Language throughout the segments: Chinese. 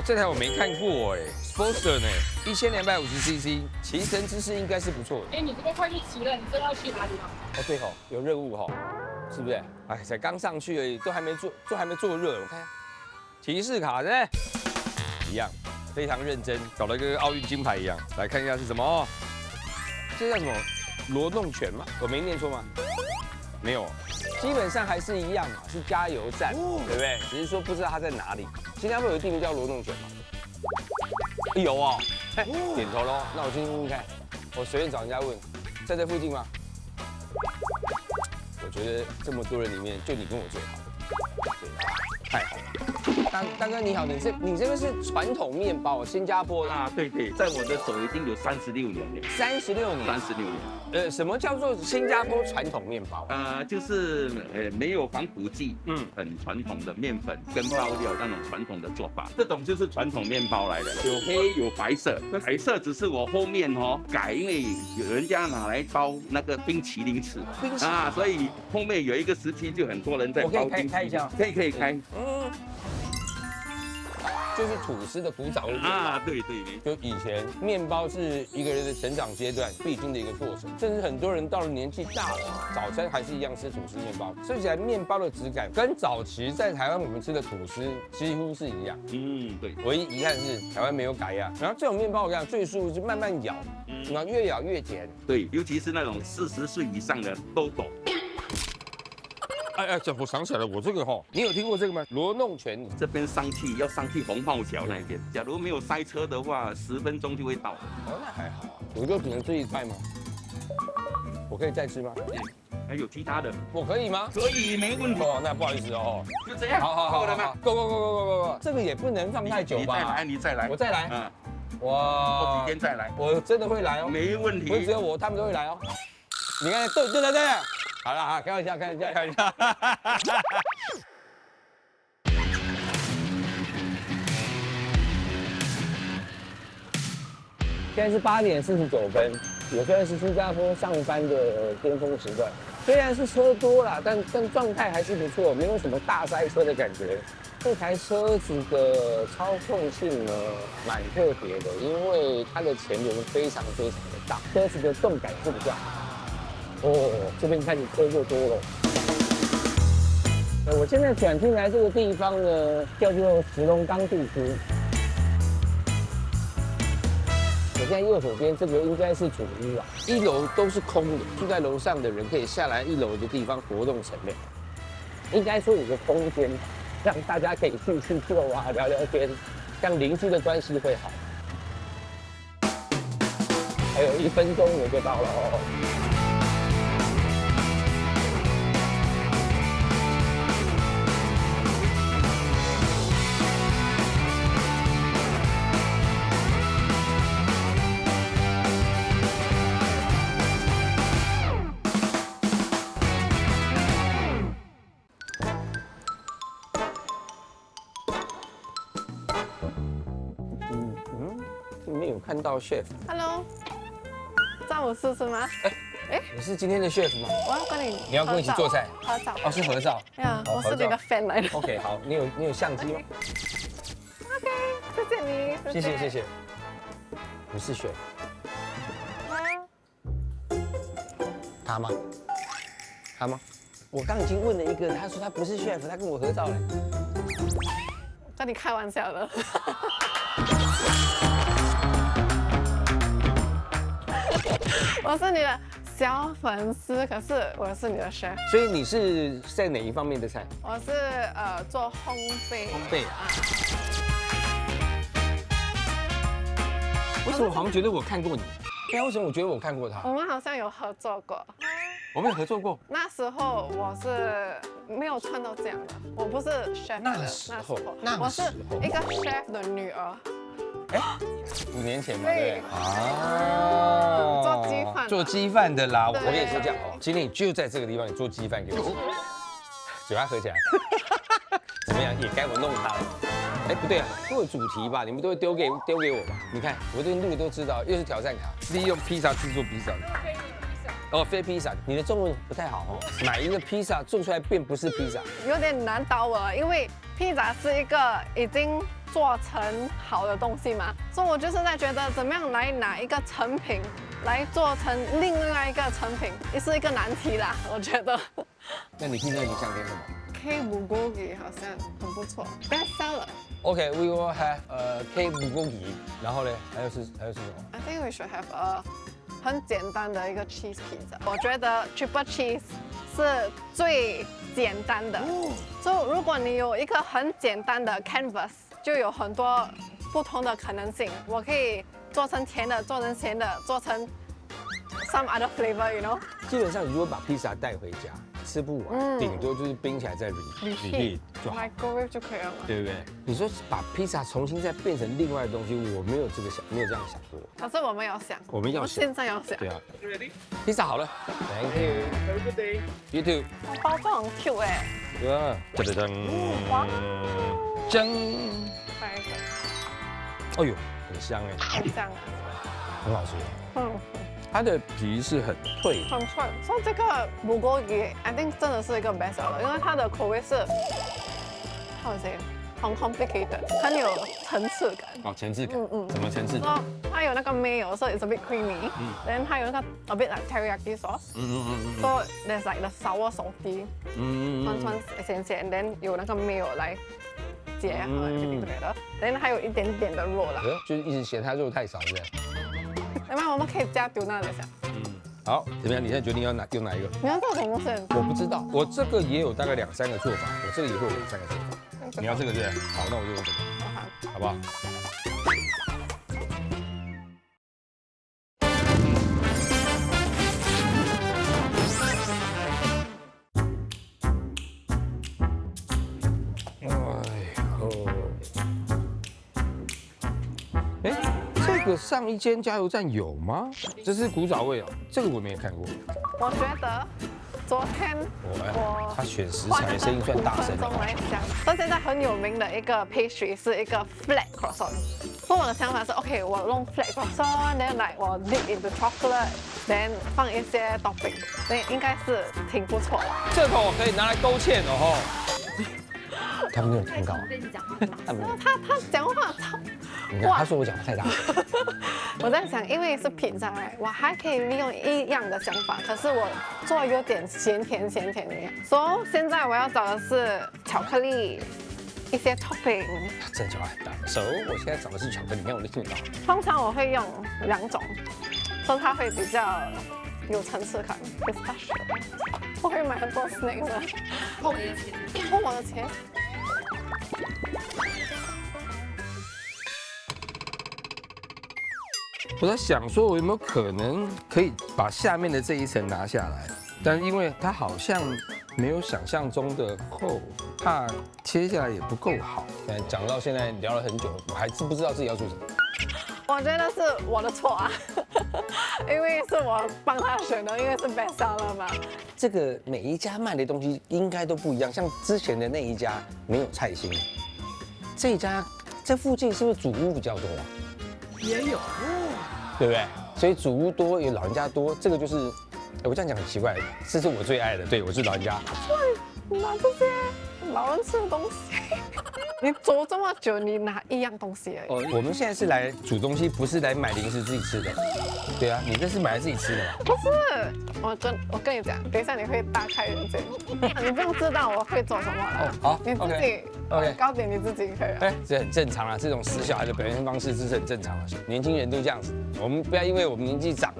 这台我没看过哎 ，Sportster 呢，1250cc，骑乘姿势应该是不错的。哎，你这边快去骑了，你知道要去哪里吗？哦对吼，有任务吼，是不是？哎，才刚上去而已，都还没做热，我看提示卡呢，一样，非常认真，搞得跟奥运金牌一样。来看一下是什么？这叫什么？罗弄拳吗？我没念错吗？没有，基本上还是一样嘛，是加油站，对不对？只是说不知道它在哪里。新加坡有个地名叫罗弄拳吗？有哦，点头喽。那我进去问问看，我随便找人家问，在这附近吗？我觉得这么多人里面，就你跟我最好，对，太好了。大哥你好，你这边是传统面包，新加坡的啊，对对，在我的手已经有36年了。36年。36年。什么叫做新加坡传统面包？就是没有防腐剂，很传统的面粉跟包料那种传统的做法，这种就是传统面包来的，有黑有白色，白色只是我后面改，因为有人家拿来包那个冰淇淋吃啊，所以后面有一个时期就很多人在包冰淇淋。开一下，可以开，就是吐司的古早味啊，对，就以前面包是一个人的成长阶段必经的一个过程，甚至很多人到了年纪大了，早餐还是一样吃吐司面包，吃起来面包的质感跟早期在台湾我们吃的吐司几乎是一样。对，唯一遗憾是台湾没有改呀。然后这种面包我跟你讲，最舒服是慢慢咬，然后越咬越甜。对，尤其是那种40岁以上的都懂。我想起来了，我这个你有听过这个吗？罗弄拳，这边要上去红帽桥那边，假如没有塞车的话，10分钟就会到。那还好，我就只能吃一块吗？我可以再吃吗？还有其他的，我可以吗？可以，没问题。那不好意思哦。就这样，好，够了吗？够，这个也不能放太久吧？你再来，我再来。哇，过几天再来，我真的会来哦。没问题，不是只有我，他们都会来哦。你看，对。好了，开玩笑。现在是8点49分，也算是新加坡上班的巅峰时段。虽然是车多啦，但状态还是不错，没有什么大塞车的感觉。这台车子的操控性呢，蛮特别的，因为它的前轮非常的大，车子的动感是比较好。这边开始车就多了。我现在转进来这个地方呢，叫做石龙岗地区。我现在右手边这个应该是主屋啊，1楼都是空的，住在楼上的人可以下来1楼的地方活动层面，应该说有个空间，让大家可以去坐啊，聊聊天，这样邻居的关系会好。还有1分钟我就到了哦。没有看到 chef。Hello， 上午试吗？你是今天的 chef 吗？我要跟你，你要跟我一起做菜？合照。是合照。我是你的 fan 来的。OK， 好，你有相机吗 ？OK， 谢谢你。谢谢。不是 chef。他吗？我刚已经问了一个，他说他不是 chef， 他跟我合照了。跟你开玩笑的。我是你的小粉丝，可是我是你的 chef。所以你是在哪一方面的菜？我是做烘焙。为什么我好像觉得我看过你？为什么我觉得我看过他？我们好像有合作过。我们有合作过。那时候我是没有穿到这样的，我不是 chef 的。那时候我是一个 chef 的女儿。5年前嘛，对。做鸡饭的啦。我跟你说这样今天你就在这个地方，你做鸡饭给我吃，嘴巴合起来，怎么样？也该我弄它了。不对啊，会有主题吧？你们都会丢给我吧？你看我这路都知道，又是挑战卡，利用披萨制作披萨。非披萨，你的中文不太好哦。买一个披萨做出来并不是披萨，有点难倒我了，因为披萨是一个已经做成好的东西嘛，所以我就是在觉得怎么样来拿一个成品来做成另外一个成品，也是一个难题啦，我觉得。那你听到你想点什么 K bulgogi 好像很不错 ，best seller。？OK，we will have K bulgogi， 然后呢，还有是什么 I think we should have a 很简单的一个 cheese pizza。我觉得 triple cheese 是最简单的。所以如果你有一个很简单的 canvas， 就有很多不同的可能性。我可以做成甜的，做成咸的，做成 some other flavor，you know。基本上你如果把披萨带回家，吃不完，顶多就是冰起来再 reheat 就好， microwave 就可以了嘛。对不对？你说把披萨重新再变成另外的东西，我没有没有这样想过。可是我们要想，我们要想，现在要想。对啊。披萨好了 ，Thank you。Have a good day。You too。包装很 Q 哎。对啊，噔噔噔，哇，蒸。拍一个，哎呦，很香哎，很香啊。很好吃。嗯。它的皮是很脆，很脆，所以这个bulgogi I think 真的是一个 best seller，因为它的口味是，how to say， 很 complicated， 很有层次感。哦，层次感，什么层次？哦，它有那个 mayo， so it's a bit creamy，然后它有那个 a bit like teriyaki sauce，so there's like the sour salty，酸酸咸咸，then 有那个 mayo 来结合 everything together，then 还有一点点的肉啦。就是一直嫌它肉太少，对不对？另外我们可以加丢那里下。好，怎么样？你现在决定要用哪一个？你要做什么东西？我不知道，我这个也有大概2、3个做法，我这个也会有2、3个做法。你要这个对不对？好，那我就用这个，好不好？这个上一间加油站有吗？这是古早味哦，这个我没有看过。我觉得昨天我他选食材声音算大声。5分钟来讲，到现在很有名的一个 pastry 是一个 flat croissant。所以我的想法是 ，OK， 我弄 flat croissant，then like 我 dip into chocolate，then 放一些 topping，then 应该是挺不错的。这口可以拿来勾芡哦吼。他没有听到，他讲话超，你看他说我讲话太大。我在想，因为是披萨，我还可以利用一样的想法，可是我做有点咸甜的样。所以现在我要找的是巧克力，一些 topping。真的讲话很大。我现在找的是巧克力，你看我都听得到。通常我会用2种，所以它会比较有层次感。我会买很多 snacks 的。偷你的钱？偷我的钱？我在想说，我有没有可能可以把下面的这一层拿下来？但是因为它好像没有想象中的厚，怕切下来也不够好。讲到现在聊了很久，我还是不知道自己要做什么。我觉得是我的错啊，因为是我帮他选的，因为是 best seller 嘛。这个每一家卖的东西应该都不一样，像之前的那一家没有菜心，这一家这附近是不是祖屋比较多啊？也有，对不对？所以祖屋多，有老人家多，这个就是，我这样讲很奇怪，这是我最爱的，对我是老人家。拿这些老人吃的东西，你走这么久，你拿一样东西而已。我们现在是来煮东西，不是来买零食自己吃的。对啊，你这是买来自己吃的吗？不是，我跟你讲，等一下你会大开眼界，你不用知道我会做什么了。好，你自己 OK 糕点你自己可以了。这很正常啊，这种死小孩的表现方式这是很正常的，年轻人都这样子。我们不要因为我们年纪长，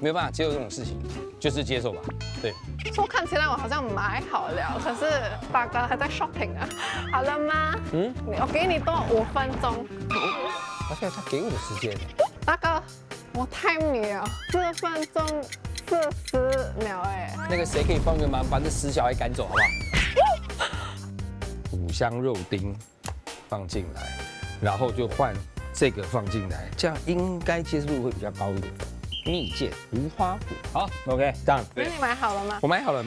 没有办法接受这种事情，就是接受吧。对。说看起来我好像买好了，可是大哥还在 shopping 啊。好了吗？我给你多5分钟。而且他给我的时间。大哥，我 time 你了，4分钟40秒哎。那个谁可以帮个忙，把这死小孩赶走好不好？5香肉丁放进来，然后就换这个放进来，这样应该接受度会比较高一点。蜜饯无花果，好 ，OK， done。那你买好了吗？我买好了。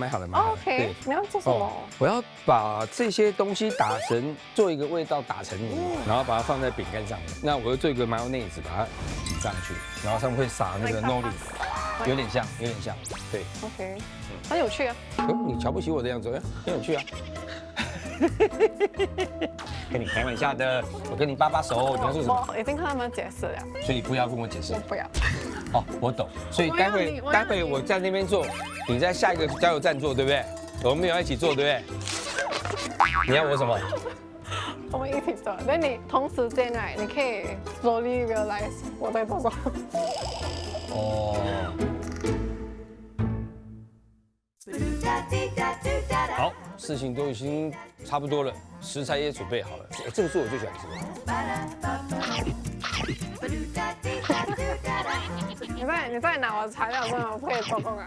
OK， 你要做什么？我要把这些东西做一个味道打成泥，然后把它放在饼干上面。那我又做一个mayonnaise把它挤上去，然后上面会撒那个 nori， 有点像，对。 OK， 很有趣啊。你瞧不起我的样子，很有趣啊。跟你开玩笑的，我跟你搭把手，你要做什么？我已经跟他们解释了，所以你不要跟我解释我。不要。哦，我懂。所以待会我要你我在那边做，你在下一个加油站做，对不对？我们没有一起做，对不对？你要我什么？我们一起做，但你同时间来，你可以 slowly realize 我在做什么。哦。好，事情都已经差不多了，食材也准备好了。哎，这个是我最喜欢吃的。你再拿我的材料，真的我可以做工了。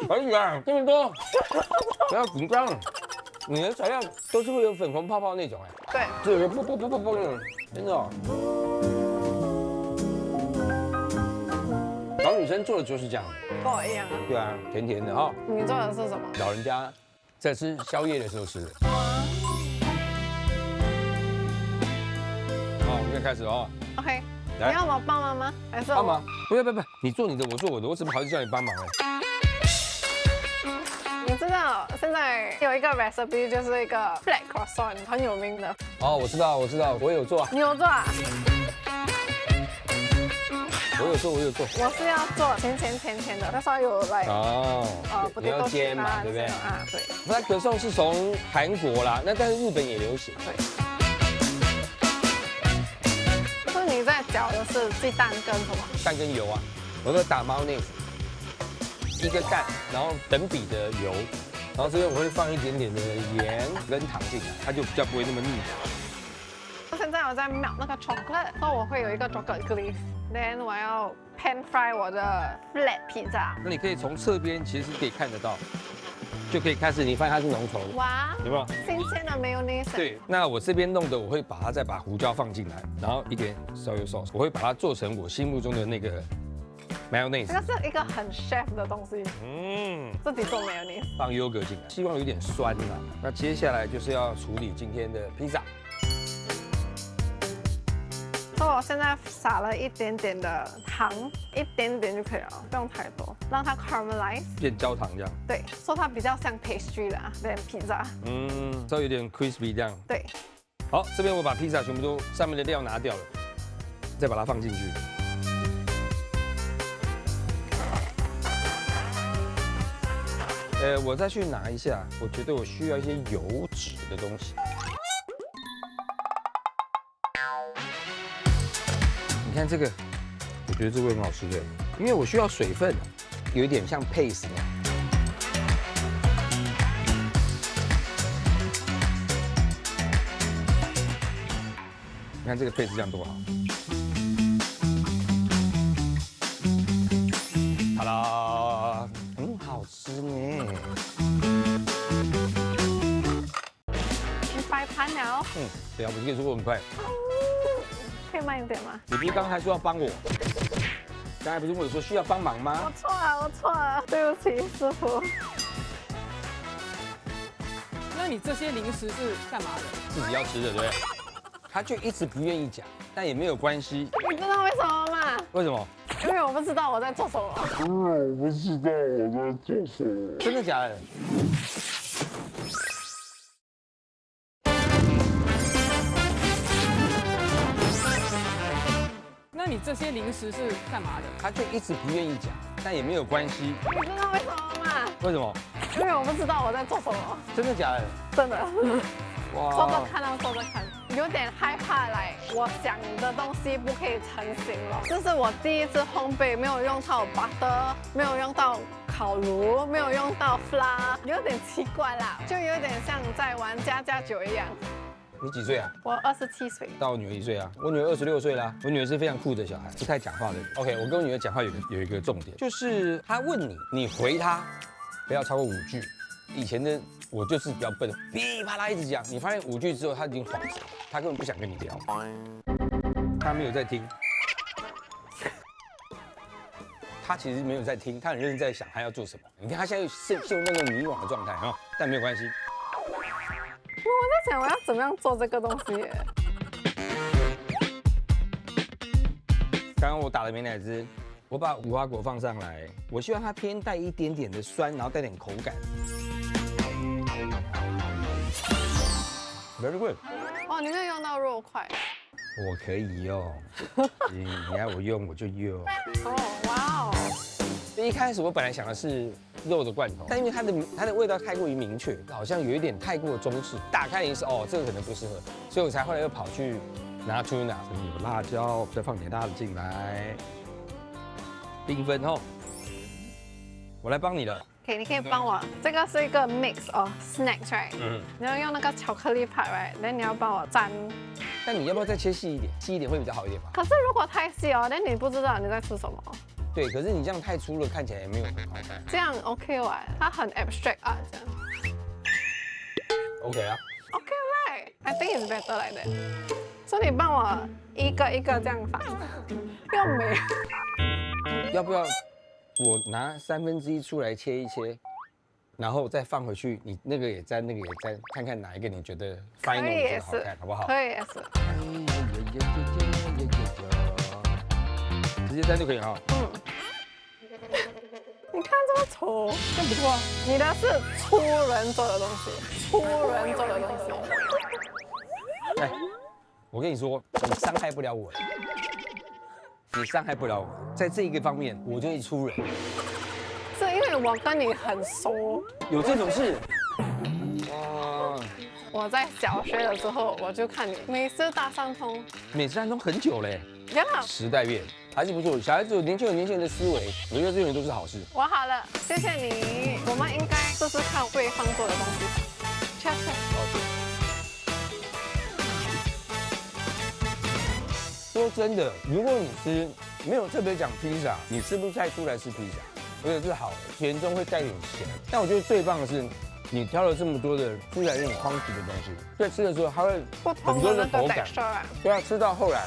可以啊，这么多，不要紧张。你的材料都是会有粉红泡泡那种哎。对，对，啵啵啵啵啵那种，真的哦。老女生做的就是这样，跟我一样啊。对啊，甜甜的哈。你做的是什么？老人家在吃宵夜的时候吃的。好，我们现在开始哦。 OK，来你要我帮忙吗？还是我帮忙？不，你做你的，我做我的，我怎么好意思叫你帮忙哎？你知道现在有一个 recipe 就是一个 flat croissant 很有名的，哦，我知道，我有做啊，你有做啊？我有做。我是要做甜的，那时候有来哦，不你要煎嘛，对不对？啊，对。那可颂是从韩国啦，那但是日本也流行。对。所以你在搅的是鸡蛋跟什么？蛋跟油啊，我都打 mayonnaise， 一个蛋，然后等比的油，然后这边我会放一点点的盐跟糖进来，它就比较不会那么腻。现在我在 melt 那个 chocolate， 然后我会有一个 chocolate glaze，then 我要 pan fry 我的 flat pizza。那你可以从侧边其实可以看得到，就可以开始，你发现它是浓稠的，哇，有没有？新鲜的 mayonnaise。对，那我这边弄的，我会再把胡椒放进来，然后一点 soy sauce， 我会把它做成我心目中的那个 mayonnaise。这个是一个很 chef 的东西，自己做 mayonnaise。放 yogurt 进来，希望有点酸啦。那接下来就是要处理今天的披萨。所以我现在撒了一点点的糖，一点点就可以了，不用太多，让它 caramelize 变焦糖这样。对，所以它比较像 pastry 啦，对，披萨。稍微有点 crispy 这样。对。好，这边我把披萨全部都上面的料拿掉了，再把它放进去。我再去拿一下，我觉得我需要一些油脂的东西。你看这个，我觉得这个很好吃的，因为我需要水分，有一点像 paste 那样。你看这个paste这样多好。好啦，很好吃呢。你摆盘了，对啊，我跟你说我很快。可以慢一点吗？你不是刚才说要帮我？刚才不是问我说需要帮忙吗？我错了，对不起，师傅。那你这些零食是干嘛的？自己要吃的，对不对？他就一直不愿意讲，但也没有关系。你知道为什么吗？为什么？因为我不知道我在做什么。真的假的？那你这些零食是干嘛的？他就一直不愿意讲，但也没有关系。你知道为什么吗？为什么？因为我不知道我在做什么。真的假的？真的。哇！说着看，有点害怕来。我想的东西不可以成型了。这是我第一次烘焙，没有用到 butter， 没有用到烤炉，没有用到 flour， 有点奇怪啦，就有点像在玩家家酒一样。你几岁啊？我27岁。大我女儿1岁啊，我女儿26岁啦。我女儿是非常酷的小孩，不太讲话的人。OK， 我跟我女儿讲话有一个重点，就是她问你，你回她不要超过5句。以前的我就是比较笨，噼里啪啦一直讲，你发现5句之后，她已经恍神，她根本不想跟你聊，她没有在听，她其实没有在听，她很认真在想她要做什么。你看她现在陷入那种迷惘的状态啊，但没有关系。我在想我要怎么样做这个东西耶。刚刚我打了美乃滋，我把无花果放上来，我希望它偏带一点点的酸，然后带点口感。，very good。哦，你没有用到肉块。我可以用，你要我用我就用。哦，哇哦。一开始我本来想的是肉的罐头，但因为它的味道太过于明确，好像有一点太过中式。打开一是哦，这个可能不适合，所以我才后来又跑去拿 tuna， 有辣椒，再放点辣的进来，缤纷哦。我来帮你了。OK， 你可以帮我，这个是一个 mix of snacks right？你要用那个巧克力派 right？那你要帮我沾。但你要不要再切细一点？细一点会比较好一点吧？可是如果太细哦，那你不知道你在吃什么。对，可是你这样太粗了，看起来也没有很好看。这样 OK 哇，它很 abstract 啊，这样。OK 啊。OK right？I think it's better like that。所以你帮我一个一个这样放，又没。要不要我拿1/3出来切一切，然后再放回去？你那个也沾，那个也沾，看看哪一个你觉得 final 你觉得好看，好不好？可以也是。直接沾就可以哈。你看这么丑，这不错啊。你的是粗人做的东西，粗人做的东西。哎，我跟你说，你伤害不了我，你伤害不了我，在这一个方面我就是粗人。是因为我跟你很熟，有这种事？哇，我在小学的时候我就看你美食大三通，美食当中很久嘞，真的。时代变还是不错，小孩子有年轻人的思维，我觉得这种都是好事。我好了，谢谢你。我们应该试试看对方做的东西。Cheers。说真的，如果你吃没有特别讲披萨，你吃不太出来是披萨，而且是好的，甜中会带点咸。但我觉得最棒的是，你挑了这么多的吃起来有点框体的东西，在吃的时候它会不同的那个 texture。对啊，吃到后来，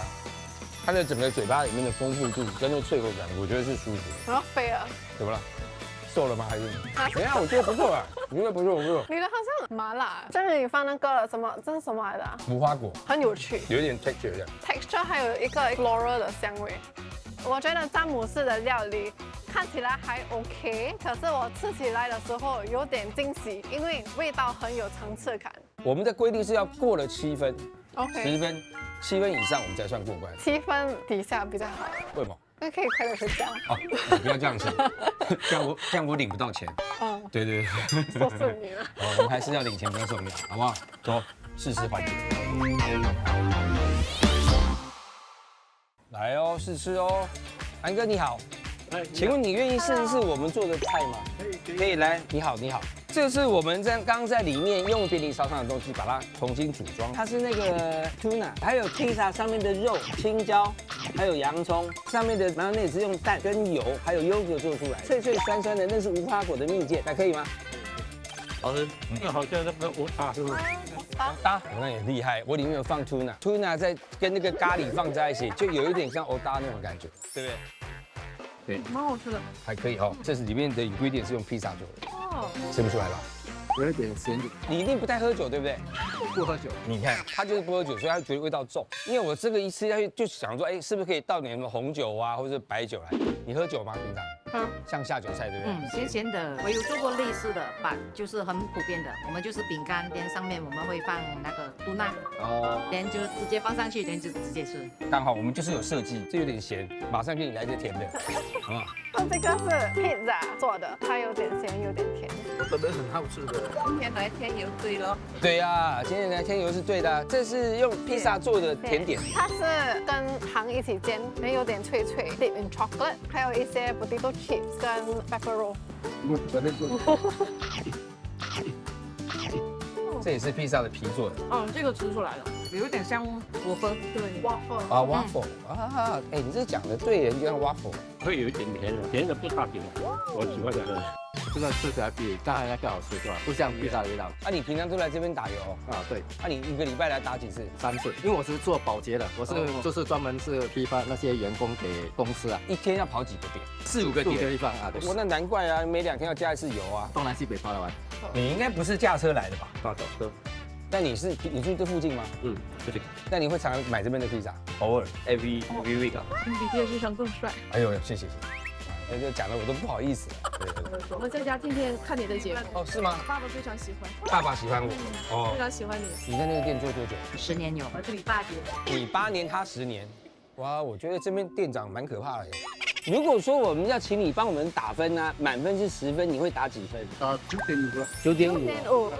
它的整个嘴巴里面的丰富度跟那个脆口感，我觉得是舒服的。我要飞了。怎么了？瘦了吗？还是？等一下，我觉得不错啊，我觉得不错，不错。你的好像麻辣，这里放那个什么？这是什么来的？无花果，很有趣，有一点 texture 的。texture 还有一个 floral 的香味。我觉得詹姆士的料理看起来还 OK， 可是我吃起来的时候有点惊喜，因为味道很有层次感。我们的规定是要过了7分 ，OK， 10分，7分以上我们才算过关。7分底下比较好。为什么？那可以快点回家。哦，你不要这样想，这样我领不到钱。嗯，对对对，说是你了。哦，我们还是要领钱比较重要，好不好？走，试吃环节。来哦，试吃哦。安哥你好，请问你愿意试一试我们做的菜吗？可以，来，你好，你好。这是我们刚刚在里面用便利烧上的东西，把它重新组装。它是那个 tuna， 还有披萨上面的肉、青椒，还有洋葱，上面的然后那也是用蛋跟油还有优格做出来，脆脆酸酸的，那是无花果的蜜饯，还可以吗？好吃，那好像那个我打是不是？搭，那也厉害。我里面有放 tuna 在跟那个咖喱放在一起，就有一点像欧搭那种感觉，对不对？对，蛮好吃的。还可以哦。这是里面的 ingredient 是用披萨做的，哦，吃不出来吧？有一点咸，你一定不太喝酒，对不对？不喝酒。你看他就是不喝酒，所以他觉得味道重。因为我这个一吃下去就想说，哎，是不是可以倒点什么红酒啊，或者是白酒来？你喝酒吗？平常？像下酒菜，对不对？咸咸的，我有做过类似的吧，就是很普遍的。我们就是饼干，连上面我们会放那个嘟纳，连就直接放上去，连就直接吃。刚好我们就是有设计，这有点咸，马上给你来点甜的，好不好？那这个是 pizza 做的，它有点咸，有点甜。本来很好吃的。今天来添油对咯。对呀，今天来添油是对的，这是用披萨做的甜点。它是跟糖一起煎，也有点脆脆 ，dip in chocolate， 还有一些 potato chips 跟 pepper roll。这也是披萨的皮做的。这个吃出来了，有一点像我分。对 waffle 啊 waffle 啊，哎，你这讲的对耶，就像 waffle。会有一点甜的，甜的不差甜，我喜欢的。这个吃起来比刚才那个好吃是吧？不像披萨的味道。啊，你平常都来这边打油？啊，对。啊，你一个礼拜来打几次？3次，因为我是做保洁的，我是就是专门是批发那些员工给公司啊。一天要跑几个点？4、5个点。4个地方啊，对。哇，那难怪啊，每2天要加一次油啊。东南西北跑得完。你应该不是驾车来的吧？大走车。那你住这附近吗？附近。那你会常买这边的披萨？偶尔 every week 啊。你比电视上更帅。哎呦，谢谢。就讲的我都不好意思了。对我们在家天天看你的节目，哦，是吗？爸爸非常喜欢，爸爸喜欢我。哦非，常喜欢你。你在那个店做多久10年有，我这里8年。你8年，他10年。哇，我觉得这边店长蛮可怕的。如果说我们要请你帮我们打分啊，满分是10分，你会打几分9.5。 9.5。 5，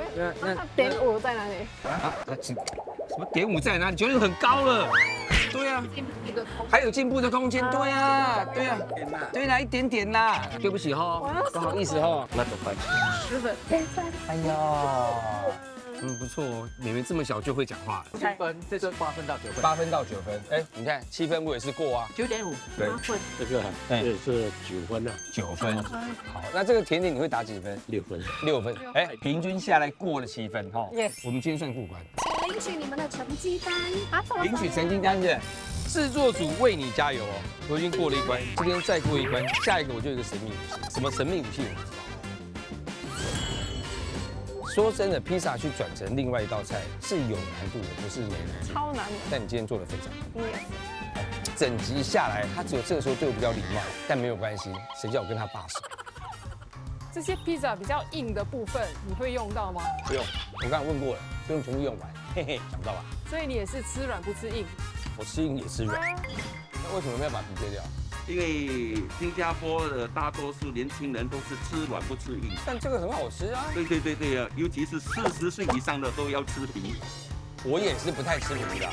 那点5在哪里？啊，什么点5在哪里？9.5很高了。对啊，还有进步的空间。对啊，对啊，对啦，一点点啦。对不起哈，不好意思哈。那怎么办10分。哎呀，不错哦，妹妹这么小就会讲话了。 ？7分，这是8分到9分。 8分到9分，哎，你看7分我也是过啊。 9.5。对8分。这个哎也是9分啊9分。好，那这个甜点你会打几分，6分。 ？6分。哎，平均下来过了7分哈。 Yes 我们今天算过关。请领取你们的成绩单。啊，什么领取成绩单是制作组为你加油哦！我已经过了一关，今天再过一关，下一个我就有一个神秘武器。什么神秘武器我不知道。说真的，披萨去转成另外一道菜是有难度的，不是没难度。超难的，但你今天做的非常好。你也是。整集下来，他只有这个时候对我比较礼貌，但没有关系，谁叫我跟他爸熟？这些披萨比较硬的部分，你会用到吗？不用，我刚刚问过了，不用全部用完，嘿嘿，想不到吧？所以你也是吃软不吃硬。我吃硬也吃软，那为什么要把皮切掉？因为新加坡的大多数年轻人都是吃软不吃硬。但这个很好吃啊。对啊，尤其是40岁以上的都要吃皮。我也是不太吃皮的。